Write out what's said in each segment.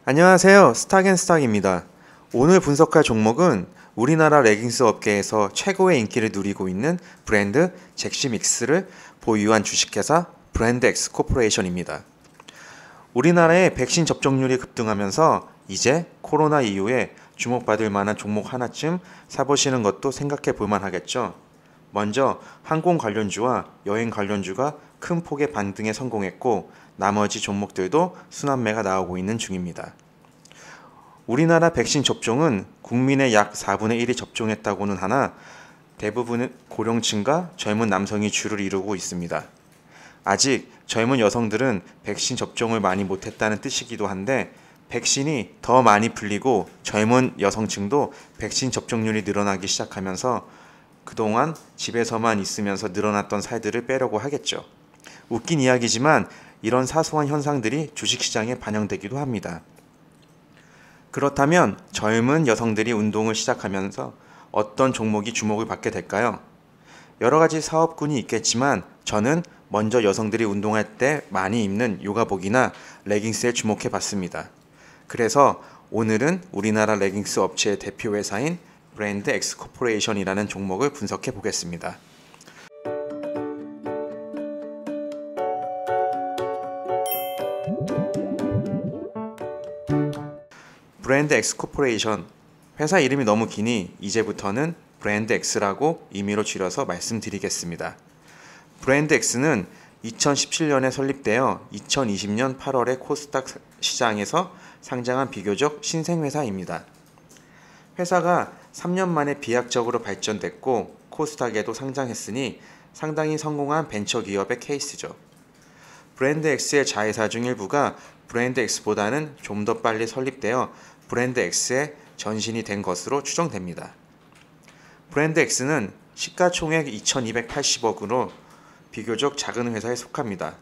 안녕하세요. 스탁앤스탁입니다. 오늘 분석할 종목은 우리나라 레깅스 업계에서 최고의 인기를 누리고 있는 브랜드 잭시믹스를 보유한 주식회사 브랜드엑스 코퍼레이션입니다. 우리나라의 백신 접종률이 급등하면서 이제 코로나 이후에 주목받을 만한 종목 하나쯤 사보시는 것도 생각해 볼 만하겠죠. 먼저 항공 관련주와 여행 관련주가 큰 폭의 반등에 성공했고 나머지 종목들도 순환매가 나오고 있는 중입니다. 우리나라 백신 접종은 국민의 약 4분의 1이 접종했다고는 하나 대부분은 고령층과 젊은 남성이 주를 이루고 있습니다. 아직 젊은 여성들은 백신 접종을 많이 못했다는 뜻이기도 한데 백신이 더 많이 풀리고 젊은 여성층도 백신 접종률이 늘어나기 시작하면서 그동안 집에서만 있으면서 늘어났던 살들을 빼려고 하겠죠. 웃긴 이야기지만 이런 사소한 현상들이 주식시장에 반영되기도 합니다. 그렇다면 젊은 여성들이 운동을 시작하면서 어떤 종목이 주목을 받게 될까요? 여러 가지 사업군이 있겠지만 저는 먼저 여성들이 운동할 때 많이 입는 요가복이나 레깅스에 주목해 봤습니다. 그래서 오늘은 우리나라 레깅스 업체의 대표 회사인 브랜드엑스 코퍼레이션이라는 종목을 분석해 보겠습니다. 브랜드엑스 코퍼레이션, 회사 이름이 너무 기니 이제부터는 브랜드엑스라고 임의로 줄여서 말씀드리겠습니다. 브랜드엑스는 2017년에 설립되어 2020년 8월에 코스닥 시장에서 상장한 비교적 신생회사입니다. 회사가 3년 만에 비약적으로 발전됐고 코스닥에도 상장했으니 상당히 성공한 벤처기업의 케이스죠. 브랜드엑스의 자회사 중 일부가 브랜드엑스보다는 좀 더 빨리 설립되어 브랜드엑스의 전신이 된 것으로 추정됩니다. 브랜드엑스는 시가총액 2280억으로 비교적 작은 회사에 속합니다.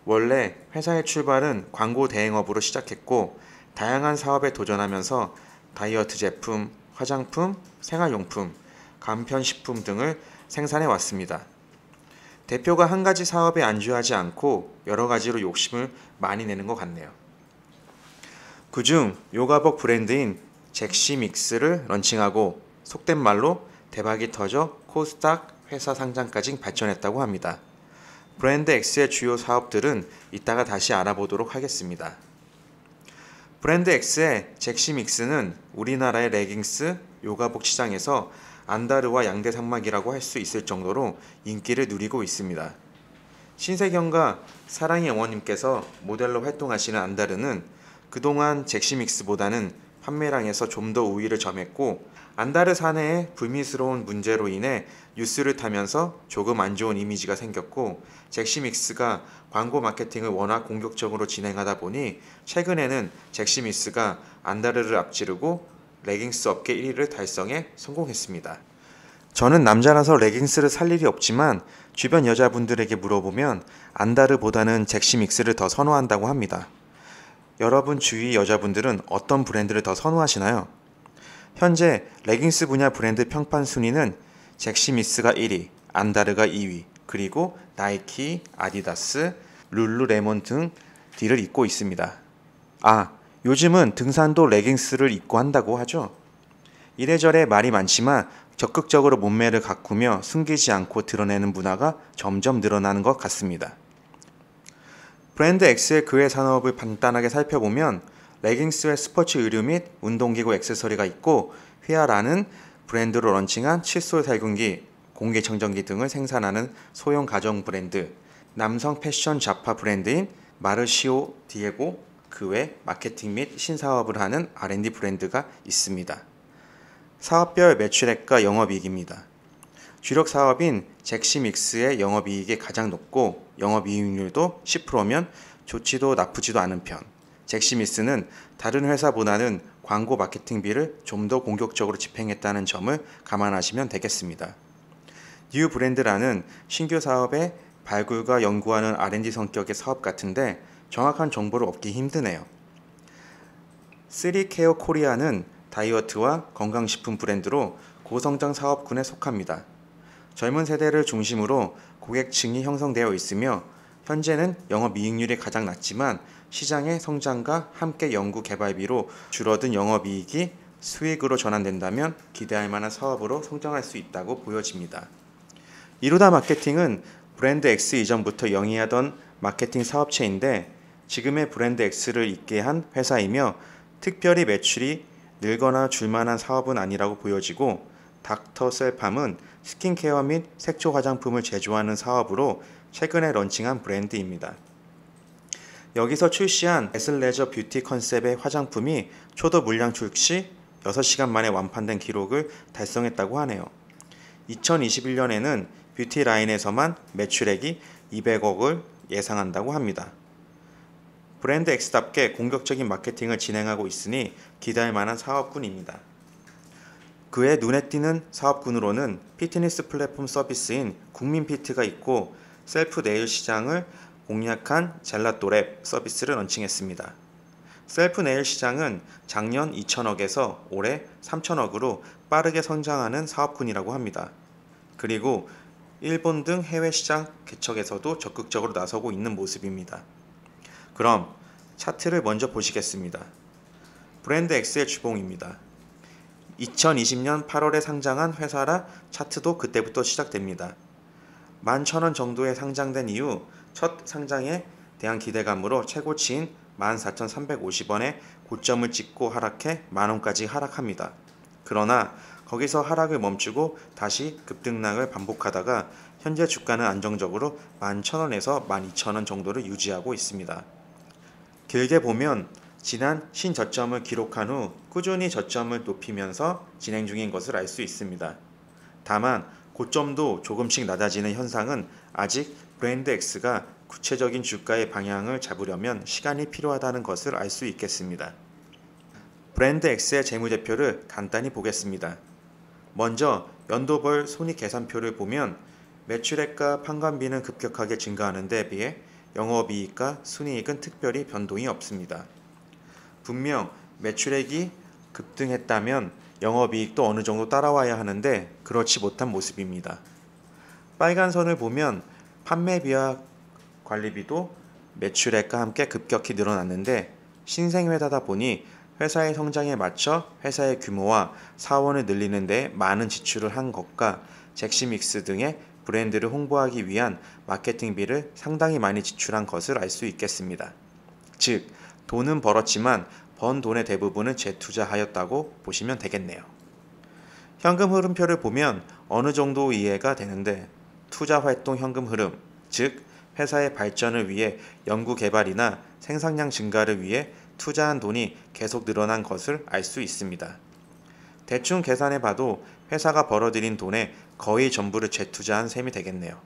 원래 회사의 출발은 광고 대행업으로 시작했고 다양한 사업에 도전하면서 다이어트 제품, 화장품, 생활용품, 간편식품 등을 생산해 왔습니다. 대표가 한 가지 사업에 안주하지 않고 여러 가지로 욕심을 많이 내는 것 같네요. 그중 요가복 브랜드인 잭시믹스를 런칭하고 속된 말로 대박이 터져 코스닥 회사 상장까지 발전했다고 합니다. 브랜드 X의 주요 사업들은 이따가 다시 알아보도록 하겠습니다. 브랜드 X의 잭시믹스는 우리나라의 레깅스, 요가복 시장에서 안다르와 양대산맥이라고 할 수 있을 정도로 인기를 누리고 있습니다. 신세경과 사랑의 어머님께서 모델로 활동하시는 안다르는 그동안 잭시믹스보다는 판매량에서 좀 더 우위를 점했고 안다르 사내의 불미스러운 문제로 인해 뉴스를 타면서 조금 안 좋은 이미지가 생겼고 잭시믹스가 광고 마케팅을 워낙 공격적으로 진행하다 보니 최근에는 잭시믹스가 안다르를 앞지르고 레깅스 업계 1위를 달성해 성공했습니다. 저는 남자라서 레깅스를 살 일이 없지만 주변 여자분들에게 물어보면 안다르보다는 잭시믹스를 더 선호한다고 합니다. 여러분 주위 여자분들은 어떤 브랜드를 더 선호하시나요? 현재 레깅스 분야 브랜드 평판 순위는 잭시믹스가 1위, 안다르가 2위, 그리고 나이키, 아디다스, 룰루레몬 등 뒤를 잇고 있습니다. 요즘은 등산도 레깅스를 입고 한다고 하죠. 이래저래 말이 많지만 적극적으로 몸매를 가꾸며 숨기지 않고 드러내는 문화가 점점 늘어나는 것 같습니다. 브랜드 X의 그 외 산업을 간단하게 살펴보면 레깅스의 스포츠 의류 및 운동기구 액세서리가 있고 휘하라는 브랜드로 런칭한 칫솔 살균기, 공기청정기 등을 생산하는 소형 가정 브랜드, 남성 패션 잡화 브랜드인 마르시오 디에고, 그 외 마케팅 및 신사업을 하는 R&D 브랜드가 있습니다. 사업별 매출액과 영업이익입니다. 주력 사업인 잭시믹스의 영업이익이 가장 높고 영업이익률도 10%면 좋지도 나쁘지도 않은 편. 잭시믹스는 다른 회사보다는 광고 마케팅비를 좀 더 공격적으로 집행했다는 점을 감안하시면 되겠습니다. 뉴 브랜드라는 신규 사업의 발굴과 연구하는 R&D 성격의 사업 같은데 정확한 정보를 얻기 힘드네요. 3케어 코리아는 다이어트와 건강식품 브랜드로 고성장 사업군에 속합니다. 젊은 세대를 중심으로 고객층이 형성되어 있으며 현재는 영업이익률이 가장 낮지만 시장의 성장과 함께 연구 개발비로 줄어든 영업이익이 수익으로 전환된다면 기대할 만한 사업으로 성장할 수 있다고 보여집니다. 이루다 마케팅은 브랜드 X 이전부터 영위하던 마케팅 사업체인데 지금의 브랜드 X를 있게 한 회사이며 특별히 매출이 늘거나 줄만한 사업은 아니라고 보여지고 닥터 셀팜은 스킨케어 및 색조 화장품을 제조하는 사업으로 최근에 런칭한 브랜드입니다. 여기서 출시한 애슬레저 뷰티 컨셉의 화장품이 초도 물량 출시 6시간 만에 완판된 기록을 달성했다고 하네요. 2021년에는 뷰티 라인에서만 매출액이 200억을 예상한다고 합니다. 브랜드 X답게 공격적인 마케팅을 진행하고 있으니 기대할 만한 사업군입니다. 그의 눈에 띄는 사업군으로는 피트니스 플랫폼 서비스인 국민피트가 있고 셀프 네일 시장을 공략한 젤라또랩 서비스를 런칭했습니다. 셀프 네일 시장은 작년 2천억에서 올해 3천억으로 빠르게 성장하는 사업군이라고 합니다. 그리고 일본 등 해외 시장 개척에서도 적극적으로 나서고 있는 모습입니다. 그럼 차트를 먼저 보시겠습니다. 브랜드 X의 주봉입니다. 2020년 8월에 상장한 회사라 차트도 그때부터 시작됩니다. 11,000원 정도에 상장된 이후 첫 상장에 대한 기대감으로 최고치인 14,350원에 고점을 찍고 하락해 만원까지 하락합니다. 그러나 거기서 하락을 멈추고 다시 급등락을 반복하다가 현재 주가는 안정적으로 11,000원에서 12,000원 정도를 유지하고 있습니다. 길게 보면 지난 신저점을 기록한 후 꾸준히 저점을 높이면서 진행 중인 것을 알 수 있습니다. 다만 고점도 조금씩 낮아지는 현상은 아직 브랜드 X가 구체적인 주가의 방향을 잡으려면 시간이 필요하다는 것을 알 수 있겠습니다. 브랜드 X의 재무제표를 간단히 보겠습니다. 먼저 연도별 손익계산표를 보면 매출액과 판관비는 급격하게 증가하는 데 비해 영업이익과 순이익은 특별히 변동이 없습니다. 분명 매출액이 급등했다면 영업이익도 어느 정도 따라와야 하는데 그렇지 못한 모습입니다. 빨간 선을 보면 판매비와 관리비도 매출액과 함께 급격히 늘어났는데 신생회사다 보니 회사의 성장에 맞춰 회사의 규모와 사원을 늘리는 데 많은 지출을 한 것과 잭시믹스 등의 브랜드를 홍보하기 위한 마케팅비를 상당히 많이 지출한 것을 알 수 있겠습니다. 즉, 돈은 벌었지만 번 돈의 대부분은 재투자하였다고 보시면 되겠네요. 현금 흐름표를 보면 어느 정도 이해가 되는데 투자활동 현금 흐름, 즉 회사의 발전을 위해 연구개발이나 생산량 증가를 위해 투자한 돈이 계속 늘어난 것을 알 수 있습니다. 대충 계산해 봐도 회사가 벌어들인 돈의 거의 전부를 재투자한 셈이 되겠네요.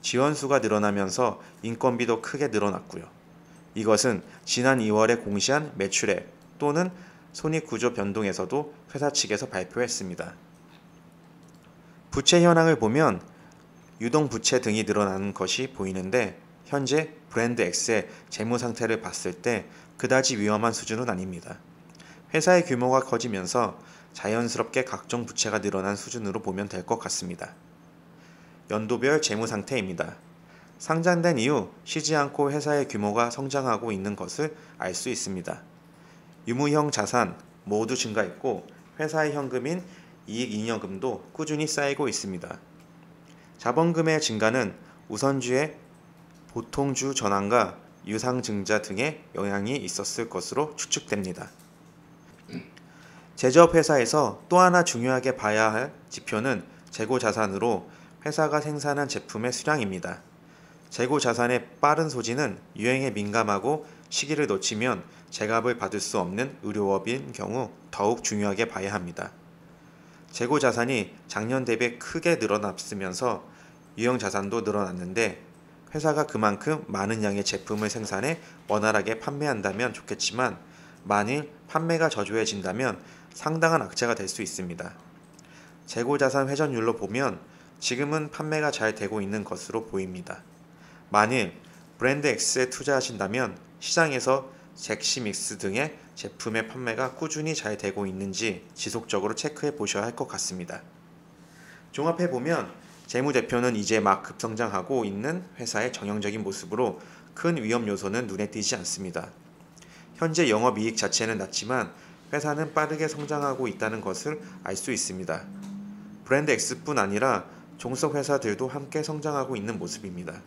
지원수가 늘어나면서 인건비도 크게 늘어났고요. 이것은 지난 2월에 공시한 매출액 또는 손익구조 변동에서도 회사 측에서 발표했습니다. 부채 현황을 보면 유동부채 등이 늘어나는 것이 보이는데 현재 브랜드 X의 재무 상태를 봤을 때 그다지 위험한 수준은 아닙니다. 회사의 규모가 커지면서 자연스럽게 각종 부채가 늘어난 수준으로 보면 될 것 같습니다. 연도별 재무 상태입니다. 상장된 이후 쉬지 않고 회사의 규모가 성장하고 있는 것을 알 수 있습니다. 유무형 자산 모두 증가했고 회사의 현금인 이익잉여금도 꾸준히 쌓이고 있습니다. 자본금의 증가는 우선주의 보통주 전환과 유상증자 등의 영향이 있었을 것으로 추측됩니다. 제조업회사에서 또 하나 중요하게 봐야 할 지표는 재고자산으로 회사가 생산한 제품의 수량입니다. 재고자산의 빠른 소진은 유행에 민감하고 시기를 놓치면 제값을 받을 수 없는 의료업인 경우 더욱 중요하게 봐야 합니다. 재고자산이 작년 대비 크게 늘어났으면서 유형자산도 늘어났는데 회사가 그만큼 많은 양의 제품을 생산해 원활하게 판매한다면 좋겠지만 만일 판매가 저조해진다면 상당한 악재가 될 수 있습니다. 재고자산 회전율로 보면 지금은 판매가 잘 되고 있는 것으로 보입니다. 만일 브랜드 X에 투자하신다면 시장에서 잭시믹스 등의 제품의 판매가 꾸준히 잘 되고 있는지 지속적으로 체크해 보셔야 할 것 같습니다. 종합해 보면 재무제표는 이제 막 급성장하고 있는 회사의 정형적인 모습으로 큰 위험 요소는 눈에 띄지 않습니다. 현재 영업이익 자체는 낮지만 회사는 빠르게 성장하고 있다는 것을 알 수 있습니다. 브랜드 X뿐 아니라 종속 회사들도 함께 성장하고 있는 모습입니다.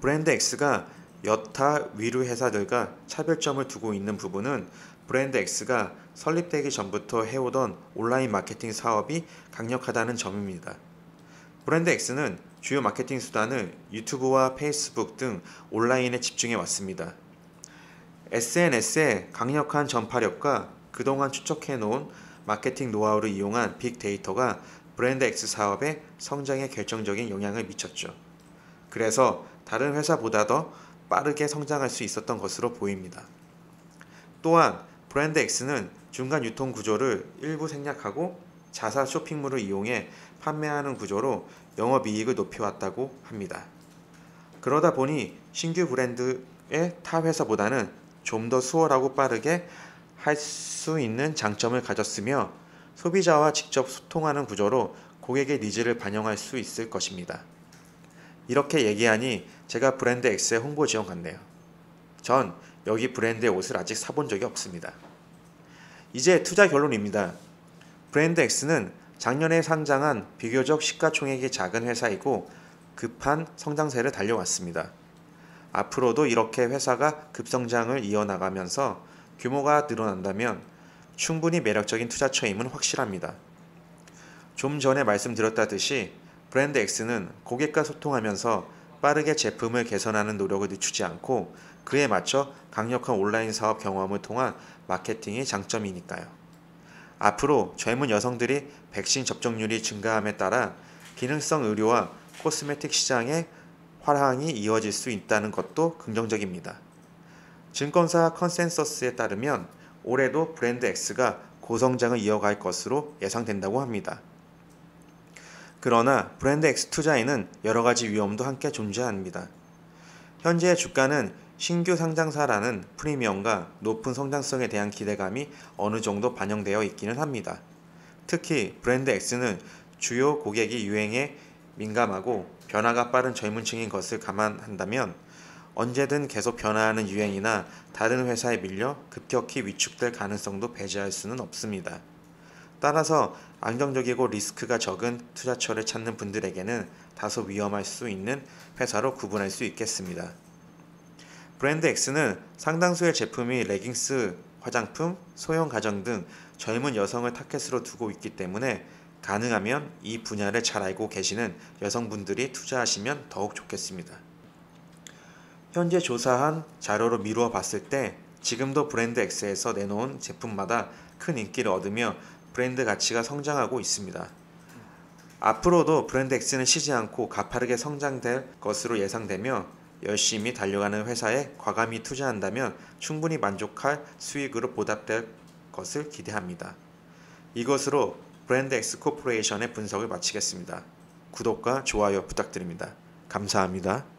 브랜드 X가 여타 위류 회사들과 차별점을 두고 있는 부분은 브랜드 X가 설립되기 전부터 해오던 온라인 마케팅 사업이 강력하다는 점입니다. 브랜드 X는 주요 마케팅 수단을 유튜브와 페이스북 등 온라인에 집중해 왔습니다. SNS의 강력한 전파력과 그동안 추적해 놓은 마케팅 노하우를 이용한 빅데이터가 브랜드 X 사업의 성장에 결정적인 영향을 미쳤죠. 그래서 다른 회사보다 더 빠르게 성장할 수 있었던 것으로 보입니다. 또한 브랜드 X는 중간 유통 구조를 일부 생략하고 자사 쇼핑몰을 이용해 판매하는 구조로 영업이익을 높여왔다고 합니다. 그러다 보니 신규 브랜드의 타 회사보다는 좀 더 수월하고 빠르게 할 수 있는 장점을 가졌으며 소비자와 직접 소통하는 구조로 고객의 니즈를 반영할 수 있을 것입니다. 이렇게 얘기하니 제가 브랜드 X의 홍보 지원 같네요. 전 여기 브랜드의 옷을 아직 사본 적이 없습니다. 이제 투자 결론입니다. 브랜드 X는 작년에 상장한 비교적 시가총액이 작은 회사이고 급한 성장세를 달려왔습니다. 앞으로도 이렇게 회사가 급성장을 이어나가면서 규모가 늘어난다면 충분히 매력적인 투자처임은 확실합니다. 좀 전에 말씀드렸다듯이 브랜드 X는 고객과 소통하면서 빠르게 제품을 개선하는 노력을 늦추지 않고 그에 맞춰 강력한 온라인 사업 경험을 통한 마케팅이 장점이니까요. 앞으로 젊은 여성들이 백신 접종률이 증가함에 따라 기능성 의료와 코스메틱 시장의 활황이 이어질 수 있다는 것도 긍정적입니다. 증권사 컨센서스에 따르면 올해도 브랜드 X가 고성장을 이어갈 것으로 예상된다고 합니다. 그러나 브랜드 X 투자에는 여러 가지 위험도 함께 존재합니다. 현재의 주가는 신규 상장사라는 프리미엄과 높은 성장성에 대한 기대감이 어느 정도 반영되어 있기는 합니다. 특히 브랜드 X는 주요 고객이 유행에 민감하고 변화가 빠른 젊은 층인 것을 감안한다면 언제든 계속 변화하는 유행이나 다른 회사에 밀려 급격히 위축될 가능성도 배제할 수는 없습니다. 따라서 안정적이고 리스크가 적은 투자처를 찾는 분들에게는 다소 위험할 수 있는 회사로 구분할 수 있겠습니다. 브랜드 X는 상당수의 제품이 레깅스, 화장품, 소형 가전 등 젊은 여성을 타겟으로 두고 있기 때문에 가능하면 이 분야를 잘 알고 계시는 여성분들이 투자하시면 더욱 좋겠습니다. 현재 조사한 자료로 미루어 봤을 때 지금도 브랜드 X에서 내놓은 제품마다 큰 인기를 얻으며 브랜드 가치가 성장하고 있습니다. 앞으로도 브랜드 X는 쉬지 않고 가파르게 성장될 것으로 예상되며 열심히 달려가는 회사에 과감히 투자한다면 충분히 만족할 수익으로 보답될 것을 기대합니다. 이것으로 브랜드 X 코퍼레이션의 분석을 마치겠습니다. 구독과 좋아요 부탁드립니다. 감사합니다.